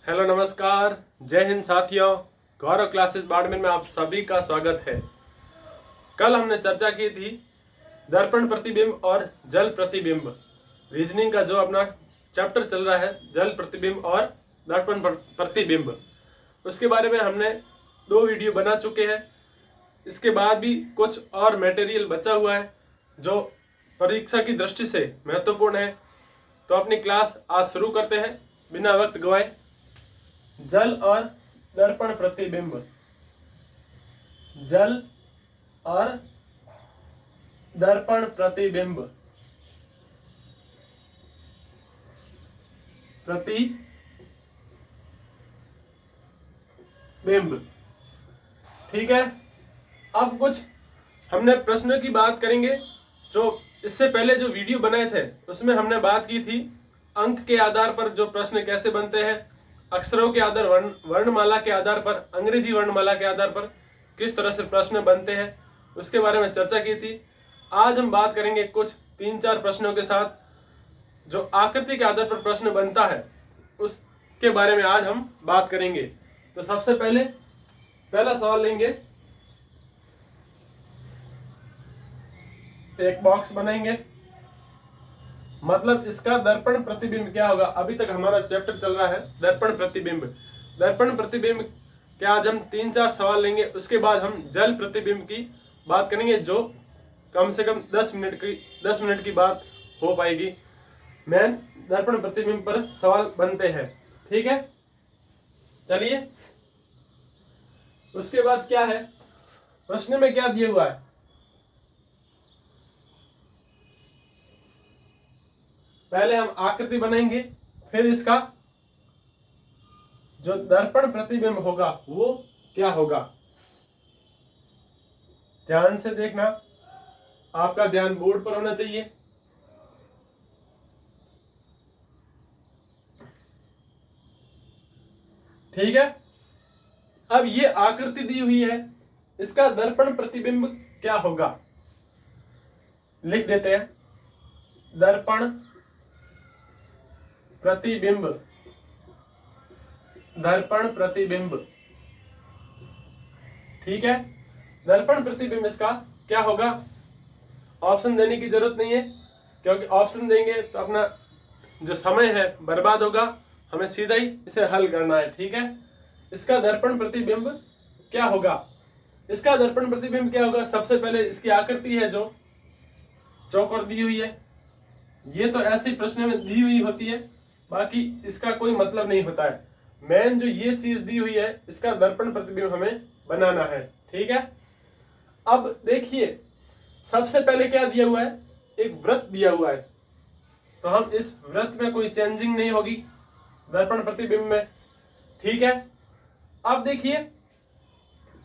Hello नमस्कार, जय हिंद साथियों। गौरव क्लासेस बाड़मेर में आप सभी का स्वागत है। कल हमने चर्चा की थी दर्पण प्रतिबिंब और जल प्रतिबिंब। रीजनिंग का जो अपना चैप्टर चल रहा है जल प्रतिबिंब और दर्पण प्रतिबिंब, उसके बारे में हमने 2 वीडियो बना चुके हैं। इसके बाद भी कुछ और मटेरियल बचा हुआ है जो परीक्षा की दृष्टि से महत्वपूर्ण है। तो अपनी क्लास आज शुरू करते हैं बिना वक्त गवाए। जल और दर्पण प्रतिबिंब। जल और दर्पण प्रतिबिंब। ठीक है। अब कुछ हमने प्रश्नों की बात करेंगे। जो इससे पहले जो वीडियो बनाए थे उसमें हमने बात की थी अंक के आधार पर जो प्रश्न कैसे बनते हैं, अक्षरों के आधार वर्णमाला के आधार पर, अंग्रेजी वर्णमाला के आधार पर किस तरह से प्रश्न बनते हैं, उसके बारे में चर्चा की थी। आज हम बात करेंगे कुछ 3-4 प्रश्नों के साथ जो आकृति के आधार पर प्रश्न बनता है उसके बारे में आज हम बात करेंगे। तो सबसे पहले पहला सवाल लेंगे। एक बॉक्स बनाएंगे, मतलब इसका दर्पण प्रतिबिंब क्या होगा। अभी तक हमारा चैप्टर चल रहा है दर्पण प्रतिबिंब। दर्पण प्रतिबिंब के आज हम 3-4 सवाल लेंगे। उसके बाद हम जल प्रतिबिंब की बात करेंगे जो कम से कम 10 मिनट की बात हो पाएगी। मेन दर्पण प्रतिबिंब पर सवाल बनते हैं। ठीक है, चलिए। उसके बाद क्या है, प्रश्न में क्या दिया हुआ है। पहले हम आकृति बनाएंगे, फिर इसका जो दर्पण प्रतिबिंब होगा वो क्या होगा। ध्यान से देखना, आपका ध्यान बोर्ड पर होना चाहिए। ठीक है। अब ये आकृति दी हुई है, इसका दर्पण प्रतिबिंब क्या होगा लिख देते हैं। दर्पण प्रतिबिंब, दर्पण प्रतिबिंब। ठीक है, दर्पण प्रतिबिंब इसका क्या होगा। ऑप्शन देने की जरूरत नहीं है, क्योंकि ऑप्शन देंगे तो अपना जो समय है बर्बाद होगा। हमें सीधा ही इसे हल करना है। ठीक है, इसका दर्पण प्रतिबिंब क्या होगा। इसका दर्पण प्रतिबिंब क्या होगा, सबसे पहले इसकी आकृति है जो चौकोर दी हुई है। ये तो ऐसे प्रश्न में दी हुई होती है, बाकी इसका कोई मतलब नहीं होता है। मेन जो ये चीज दी हुई है इसका दर्पण प्रतिबिंब हमें बनाना है। ठीक है, अब देखिए सबसे पहले क्या दिया हुआ है, एक वृत्त दिया हुआ है। तो हम इस वृत्त में कोई चेंजिंग नहीं होगी दर्पण प्रतिबिंब में। ठीक है, अब देखिए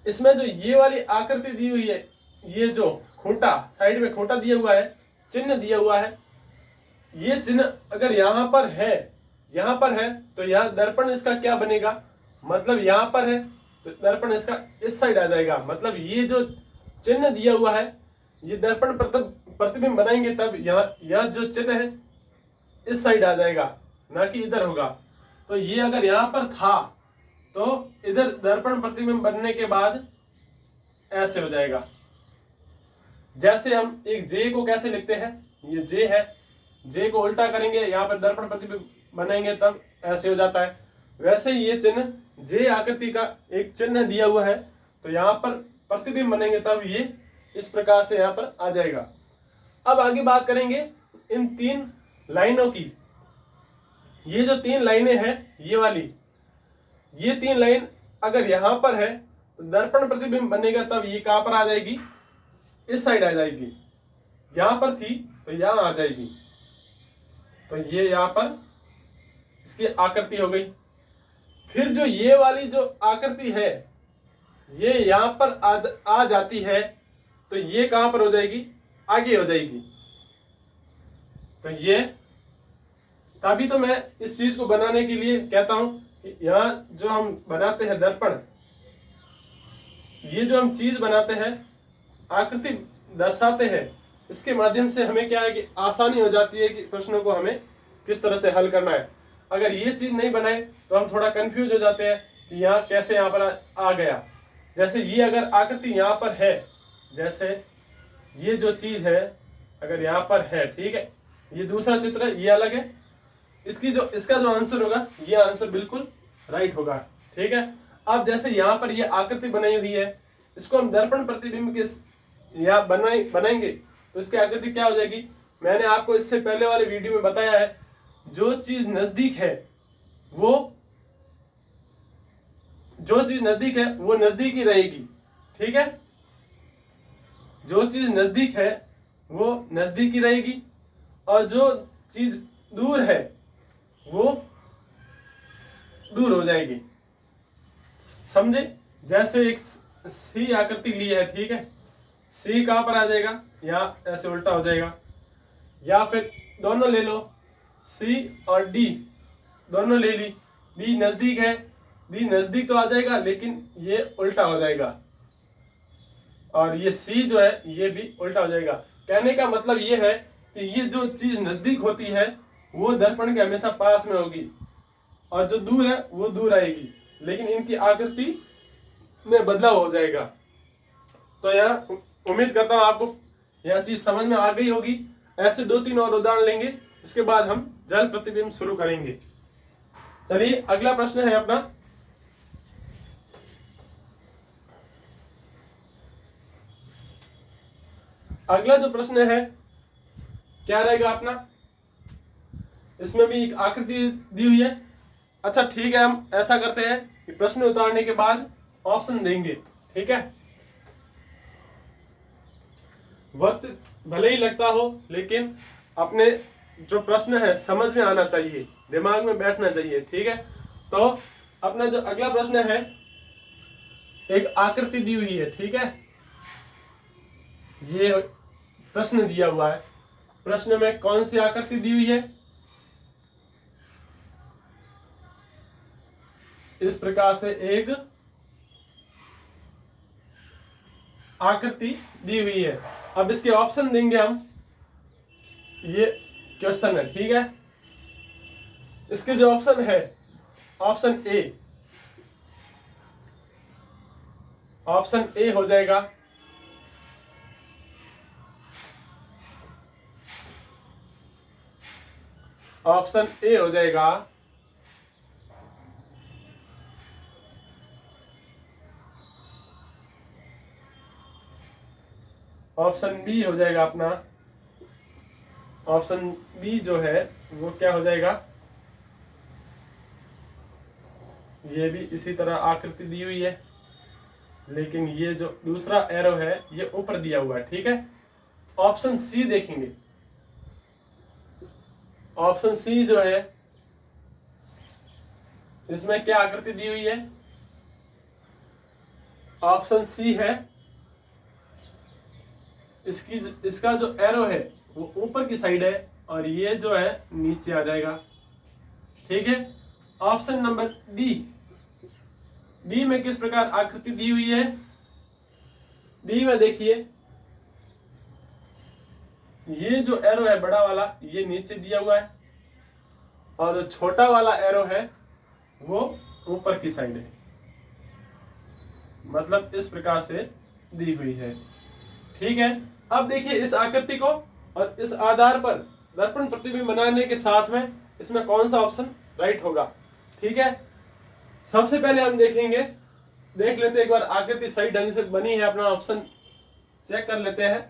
इसमें जो ये वाली आकृति दी हुई है, ये जो खूंटा साइड में खूंटा दिया हुआ है, चिन्ह दिया हुआ है, ये चिन्ह अगर यहां पर है, यहां पर है तो यहां दर्पण इसका क्या बनेगा, मतलब यहां पर है तो दर्पण इसका इस साइड आ जाएगा। मतलब ये जो चिन्ह दिया हुआ है ये दर्पण प्रतिबिंब बनाएंगे तब यह जो चिन्ह है इस साइड आ जाएगा, ना कि इधर होगा। तो ये अगर यहां पर था तो इधर दर्पण प्रतिबिंब बनने के बाद ऐसे हो जाएगा। जैसे हम एक जे को कैसे लिखते हैं, ये जे है, जे को उल्टा करेंगे यहाँ पर दर्पण प्रतिबिंब बनाएंगे तब ऐसे हो जाता है। वैसे ही ये चिन्ह जे आकृति का एक चिन्ह दिया हुआ है, तो यहाँ पर प्रतिबिंब बनेंगे तब ये इस प्रकार से यहाँ पर आ जाएगा। अब आगे बात करेंगे इन 3 लाइनों की। ये जो 3 लाइनें हैं, ये वाली, ये 3 लाइन अगर यहां पर है तो दर्पण प्रतिबिंब बनेगा तब ये कहां पर आ जाएगी, इस साइड आ जाएगी। यहां पर थी तो यहां आ जाएगी। तो ये यहां पर इसकी आकृति हो गई। फिर जो ये वाली जो आकृति है ये यहां पर आ जाती है तो ये कहां पर हो जाएगी, आगे हो जाएगी। तो ये तभी तो मैं इस चीज को बनाने के लिए कहता हूं कि यहां जो हम बनाते हैं दर्पण, ये जो हम चीज बनाते हैं, आकृति दर्शाते हैं, इसके माध्यम से हमें क्या है कि आसानी हो जाती है कि प्रश्नों को हमें किस तरह से हल करना है। अगर ये चीज नहीं बनाए तो हम थोड़ा कंफ्यूज हो जाते हैं कि यहाँ कैसे यहाँ पर आ गया। जैसे ये अगर आकृति यहाँ पर है, जैसे ये जो चीज है अगर यहाँ पर है, ठीक है, ये दूसरा चित्र है, ये अलग है, इसका जो आंसर होगा ये आंसर बिल्कुल राइट होगा, ठीक है। अब जैसे यहाँ पर ये आकृति बनाई हुई है, इसको हम दर्पण प्रतिबिंब के यहाँ बनाएंगे तो इसकी आकृति क्या हो जाएगी। मैंने आपको इससे पहले वाले वीडियो में बताया है, जो चीज नजदीक है वो नजदीक ही रहेगी, ठीक है। जो चीज नजदीक है वो नजदीक ही रहेगी और जो चीज दूर है वो दूर हो जाएगी, समझे। जैसे एक सी आकृति ली है, ठीक है, सी कहां पर आ जाएगा, यहाँ ऐसे उल्टा हो जाएगा। या फिर दोनों ले लो, सी और डी दोनों ले ली, बी नजदीक है, बी नजदीक तो आ जाएगा लेकिन ये उल्टा हो जाएगा, और ये सी जो है ये भी उल्टा हो जाएगा। कहने का मतलब ये है कि ये जो चीज नजदीक होती है वो दर्पण के हमेशा पास में होगी और जो दूर है वो दूर आएगी, लेकिन इनकी आकृति में बदलाव हो जाएगा। तो यहाँ उम्मीद करता हूँ आपको यह चीज समझ में आ गई होगी। ऐसे 2-3 और उदाहरण लेंगे, उसके बाद हम जल प्रतिबिंब शुरू करेंगे। चलिए अगला प्रश्न है अपना, अगला जो प्रश्न है क्या रहेगा अपना, इसमें भी एक आकृति दी हुई है। अच्छा ठीक है, हम ऐसा करते हैं कि प्रश्न उतारने के बाद ऑप्शन देंगे, ठीक है। वक्त भले ही लगता हो लेकिन अपने जो प्रश्न है समझ में आना चाहिए, दिमाग में बैठना चाहिए, ठीक है। तो अपना जो अगला प्रश्न है, एक आकृति दी हुई है, ठीक है, ये प्रश्न दिया हुआ है। प्रश्न में कौन सी आकृति दी हुई है, इस प्रकार से एक आकृति दी हुई है। अब इसके ऑप्शन देंगे हम, ये क्वेश्चन है, ठीक है। इसके जो ऑप्शन है, ऑप्शन ए हो जाएगा, ऑप्शन ए हो जाएगा। ऑप्शन बी हो जाएगा अपना, ऑप्शन बी जो है वो क्या हो जाएगा, ये भी इसी तरह आकृति दी हुई है लेकिन ये जो दूसरा एरो है ये ऊपर दिया हुआ है, ठीक है। ऑप्शन सी देखेंगे, ऑप्शन सी जो है इसमें क्या आकृति दी हुई है, ऑप्शन सी है, इसका जो एरो है वो ऊपर की साइड है और ये जो है नीचे आ जाएगा, ठीक है। ऑप्शन नंबर डी में किस प्रकार आकृति दी हुई है, डी में देखिए ये जो एरो है बड़ा वाला ये नीचे दिया हुआ है और जो छोटा वाला एरो है वो ऊपर की साइड है, मतलब इस प्रकार से दी हुई है, ठीक है। अब देखिए इस आकृति को और इस आधार पर दर्पण प्रतिबिंब बनाने के साथ में इसमें कौन सा ऑप्शन राइट होगा, ठीक है। सबसे पहले हम देख लेते एक बार आकृति सही ढंग से बनी है, अपना ऑप्शन चेक कर लेते हैं,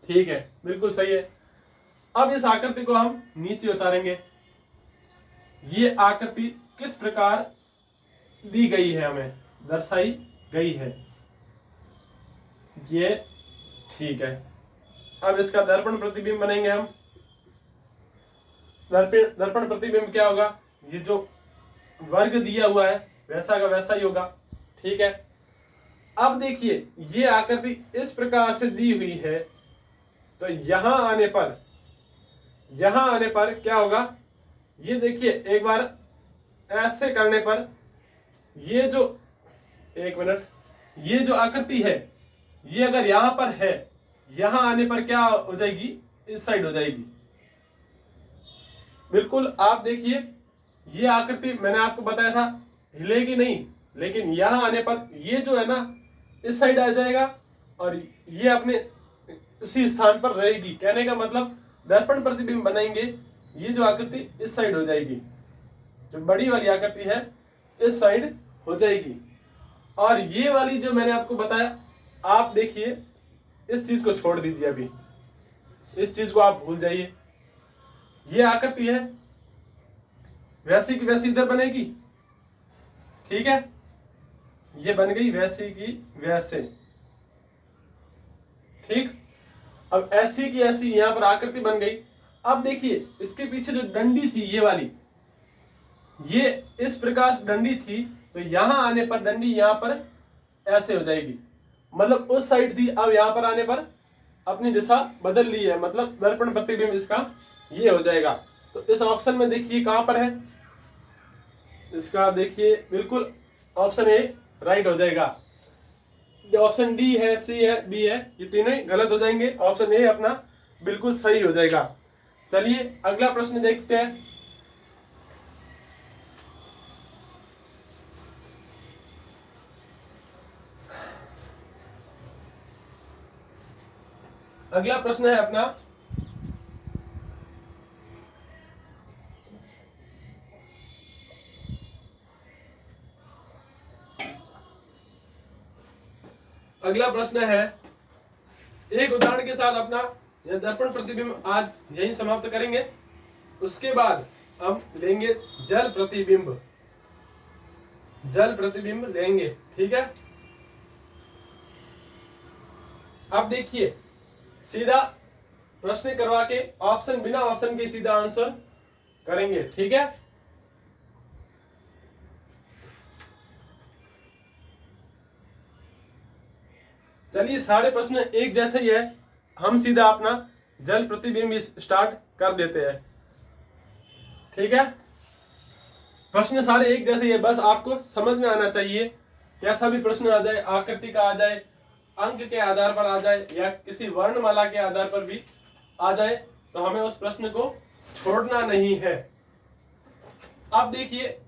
ठीक है, बिल्कुल सही है। अब इस आकृति को हम नीचे उतारेंगे, ये आकृति किस प्रकार दी गई है, हमें दर्शाई गई है, ये ठीक है। अब इसका दर्पण प्रतिबिंब बनेंगे हम। दर्पण प्रतिबिंब क्या होगा, ये जो वर्ग दिया हुआ है वैसा का वैसा ही होगा, ठीक है। अब देखिए ये आकृति इस प्रकार से दी हुई है तो यहां आने पर क्या होगा, ये देखिए एक बार ऐसे करने पर ये जो, एक मिनट, ये जो आकृति है ये अगर यहां पर है, यहां आने पर क्या हो जाएगी, इस साइड हो जाएगी, बिल्कुल। आप देखिए ये आकृति मैंने आपको बताया था हिलेगी नहीं, लेकिन यहां आने पर ये जो है ना इस साइड आ जाएगा और ये अपने उसी स्थान पर रहेगी। कहने का मतलब दर्पण प्रतिबिंब बनाएंगे, ये जो आकृति इस साइड हो जाएगी, जो बड़ी वाली आकृति है इस साइड हो जाएगी। और ये वाली जो मैंने आपको बताया, आप देखिए इस चीज को छोड़ दीजिए, अभी इस चीज को आप भूल जाइए। ये आकृति है वैसी की वैसी इधर बनेगी, ठीक है, ये बन गई वैसी की वैसे, ठीक। अब ऐसी की ऐसी यहां पर आकृति बन गई। अब देखिए इसके पीछे जो डंडी थी ये वाली, ये इस प्रकार डंडी थी, तो यहां आने पर डंडी यहां पर ऐसे हो जाएगी, मतलब उस साइड थी, अब यहां पर आने पर अपनी दिशा बदल ली है, मतलब दर्पण प्रतिबिंब इसका ये हो जाएगा। तो इस ऑप्शन में देखिए कहां पर है इसका, देखिए बिल्कुल ऑप्शन ए राइट हो जाएगा। ऑप्शन डी है, सी है, बी है, ये तीनों ही गलत हो जाएंगे, ऑप्शन ए अपना बिल्कुल सही हो जाएगा। चलिए अगला प्रश्न देखते हैं। अगला प्रश्न है अपना, अगला प्रश्न है, एक उदाहरण के साथ अपना यह दर्पण प्रतिबिंब आज यहीं समाप्त करेंगे। उसके बाद हम लेंगे जल प्रतिबिंब, जल प्रतिबिंब लेंगे, ठीक है। अब देखिए सीधा प्रश्न करवा के ऑप्शन, बिना ऑप्शन के सीधा आंसर करेंगे, ठीक है। चलिए सारे प्रश्न एक जैसे ही है, हम सीधा अपना जल प्रतिबिंब स्टार्ट कर देते हैं, ठीक है। प्रश्न सारे एक जैसे ही है, बस आपको समझ में आना चाहिए। कैसा भी प्रश्न आ जाए, आकृति का आ जाए, अंक के आधार पर आ जाए, या किसी वर्णमाला के आधार पर भी आ जाए, तो हमें उस प्रश्न को छोड़ना नहीं है। अब देखिए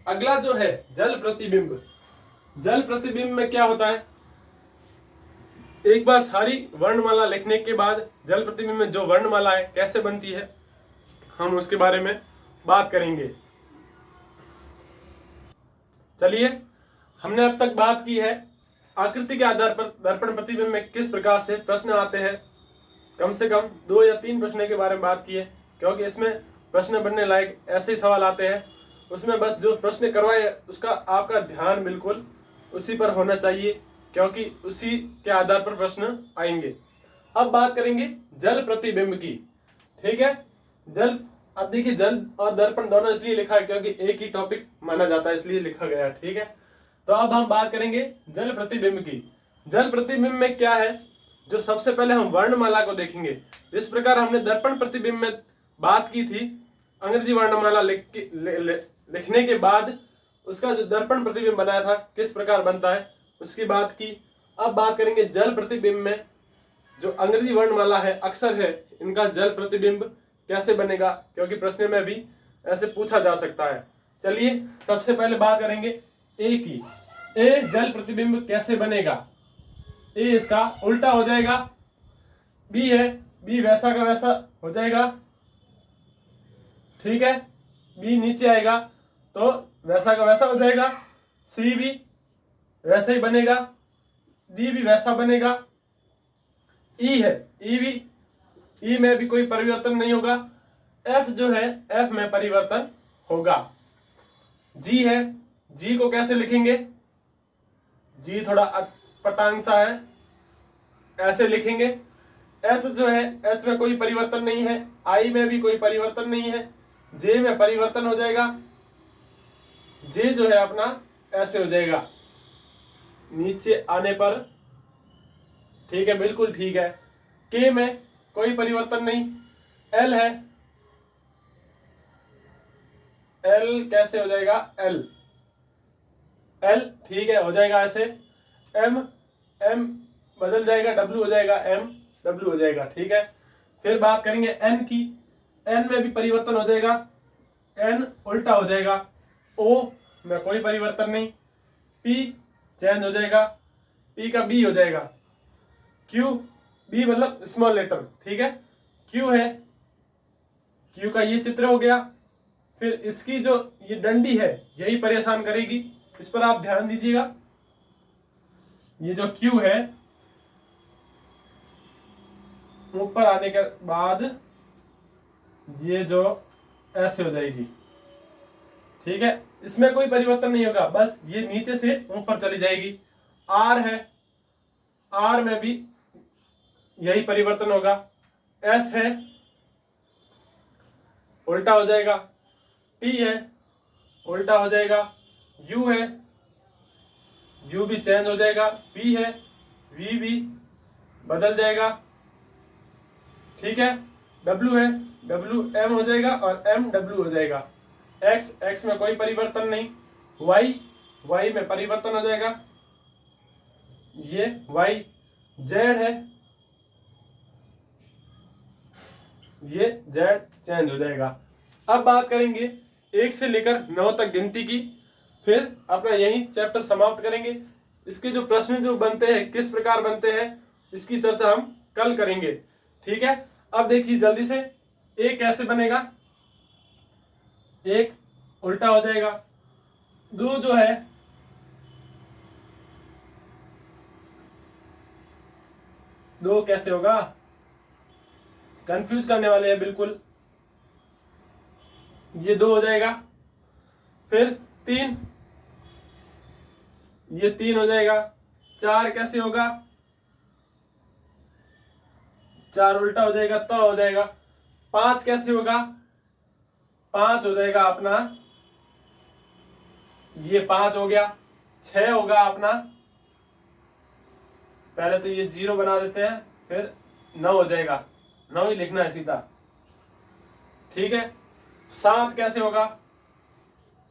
अगला जो है जल प्रतिबिंब। जल प्रतिबिंब में क्या होता है, एक बार सारी वर्णमाला लिखने के बाद जल प्रतिबिंब में जो वर्णमाला है कैसे बनती है, हम उसके बारे में बात करेंगे। चलिए हमने अब तक बात की है आकृति के आधार पर दर्पण प्रतिबिंब में किस प्रकार से प्रश्न आते हैं। कम से कम 2 या 3 प्रश्न के बारे में बात की है, क्योंकि इसमें प्रश्न बनने लायक ऐसे ही सवाल आते हैं। उसमें बस जो प्रश्न करवाए उसका आपका ध्यान बिल्कुल उसी पर होना चाहिए, क्योंकि उसी के आधार पर प्रश्न आएंगे। अब बात करेंगे जल प्रतिबिंब की, ठीक है। जल, अब देखिए जल और दर्पण दोनों इसलिए लिखा है क्योंकि एक ही टॉपिक माना जाता है, इसलिए लिखा गया है, ठीक है। तो अब हम बात करेंगे जल प्रतिबिंब की। जल प्रतिबिंब में क्या है, जो सबसे पहले हम वर्णमाला को देखेंगे। इस प्रकार हमने दर्पण प्रतिबिंब में बात की थी, अंग्रेजी वर्णमाला लिखने के बाद उसका जो दर्पण प्रतिबिंब बनाया था किस प्रकार बनता है उसकी बात की। अब बात करेंगे जल प्रतिबिंब में जो अंग्रेजी वर्णमाला है, अक्षर है, इनका जल प्रतिबिंब कैसे बनेगा, क्योंकि प्रश्न में भी ऐसे पूछा जा सकता है। चलिए सबसे पहले बात करेंगे ए की। ए जल प्रतिबिंब कैसे बनेगा, ए इसका उल्टा हो जाएगा। बी है, बी वैसा का वैसा हो जाएगा, ठीक है, बी नीचे आएगा तो वैसा का वैसा हो जाएगा। सी भी वैसे ही बनेगा, डी भी वैसा बनेगा। ई है, ई भी, ई में भी कोई परिवर्तन नहीं होगा। एफ जो है, एफ में परिवर्तन होगा। जी है, जी को कैसे लिखेंगे, जी थोड़ा अटपटांग सा है, ऐसे लिखेंगे। एच जो है, एच में कोई परिवर्तन नहीं है, आई में भी कोई परिवर्तन नहीं है, जे में परिवर्तन हो जाएगा। जे जो है अपना ऐसे हो जाएगा नीचे आने पर, ठीक है, बिल्कुल ठीक है। के में कोई परिवर्तन नहीं। एल है, एल कैसे हो जाएगा, एल, एल ठीक है हो जाएगा ऐसे। एम, एम बदल जाएगा, डब्ल्यू हो जाएगा, एम डब्ल्यू हो जाएगा, ठीक है। फिर बात करेंगे एन की। एन में भी परिवर्तन हो जाएगा, N उल्टा हो जाएगा, O में कोई परिवर्तन नहीं, P चेंज हो जाएगा, P का B हो जाएगा, Q B मतलब स्मॉल लेटर, ठीक है। Q है, Q का ये चित्र हो गया। फिर इसकी जो ये डंडी है यही परेशान करेगी, इस पर आप ध्यान दीजिएगा। ये जो Q है ऊपर आने के बाद ये जो ऐसे हो जाएगी, ठीक है, इसमें कोई परिवर्तन नहीं होगा, बस ये नीचे से ऊपर चली जाएगी। R है, R में भी यही परिवर्तन होगा। S है, उल्टा हो जाएगा। T है, उल्टा हो जाएगा। U है, U भी चेंज हो जाएगा। V है, V भी बदल जाएगा, ठीक है। W है, W M हो जाएगा और M W हो जाएगा। X, X में कोई परिवर्तन नहीं। Y, Y में परिवर्तन हो जाएगा, ये Y। Z है, ये Z चेंज हो जाएगा। अब बात करेंगे 1 से लेकर 9 तक गिनती की, फिर अपना यही चैप्टर समाप्त करेंगे। इसके जो प्रश्न जो बनते हैं, किस प्रकार बनते हैं, इसकी चर्चा हम कल करेंगे, ठीक है। अब देखिए जल्दी से, एक कैसे बनेगा, एक उल्टा हो जाएगा। दो जो है दो कैसे होगा, कंफ्यूज करने वाले हैं बिल्कुल। ये 2 हो जाएगा। फिर 3, ये 3 हो जाएगा। 4 कैसे होगा, 4 उल्टा हो जाएगा, तो हो जाएगा। 5 कैसे होगा, 5 हो जाएगा अपना, ये 5 हो गया। 6 होगा अपना, पहले तो ये 0 बना देते हैं, फिर 9 हो जाएगा, 9 ही लिखना है सीधा, ठीक है। 7 कैसे होगा,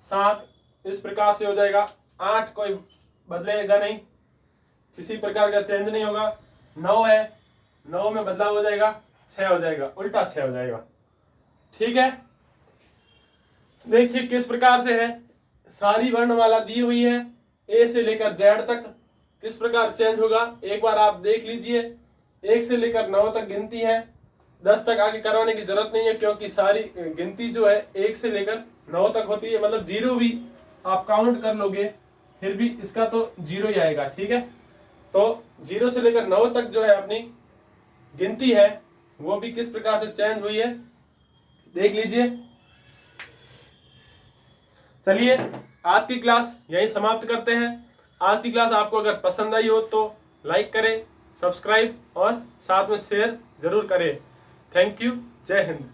7 इस प्रकार से हो जाएगा। 8 कोई बदलेगा नहीं, किसी प्रकार का चेंज नहीं होगा। 9 है, 9 में बदलाव हो जाएगा, 6 हो जाएगा, उल्टा 6 हो जाएगा, ठीक है। देखिए किस प्रकार से है, सारी वर्णमाला दी हुई है, ए से लेकर जेड तक किस प्रकार चेंज होगा एक बार आप देख लीजिए। 1 से लेकर 9 तक गिनती है, 10 तक आगे करवाने की जरूरत नहीं है, क्योंकि सारी गिनती जो है 1 से लेकर 9 तक होती है। मतलब 0 भी आप काउंट कर लोगे फिर भी इसका तो 0 ही आएगा, ठीक है। तो 0 से लेकर 9 तक जो है अपनी गिनती है, वो भी किस प्रकार से चेंज हुई है देख लीजिए। चलिए आज की क्लास यहीं समाप्त करते हैं। आज की क्लास आपको अगर पसंद आई हो तो लाइक करें, सब्सक्राइब और साथ में शेयर जरूर करें। थैंक यू, जय हिंद।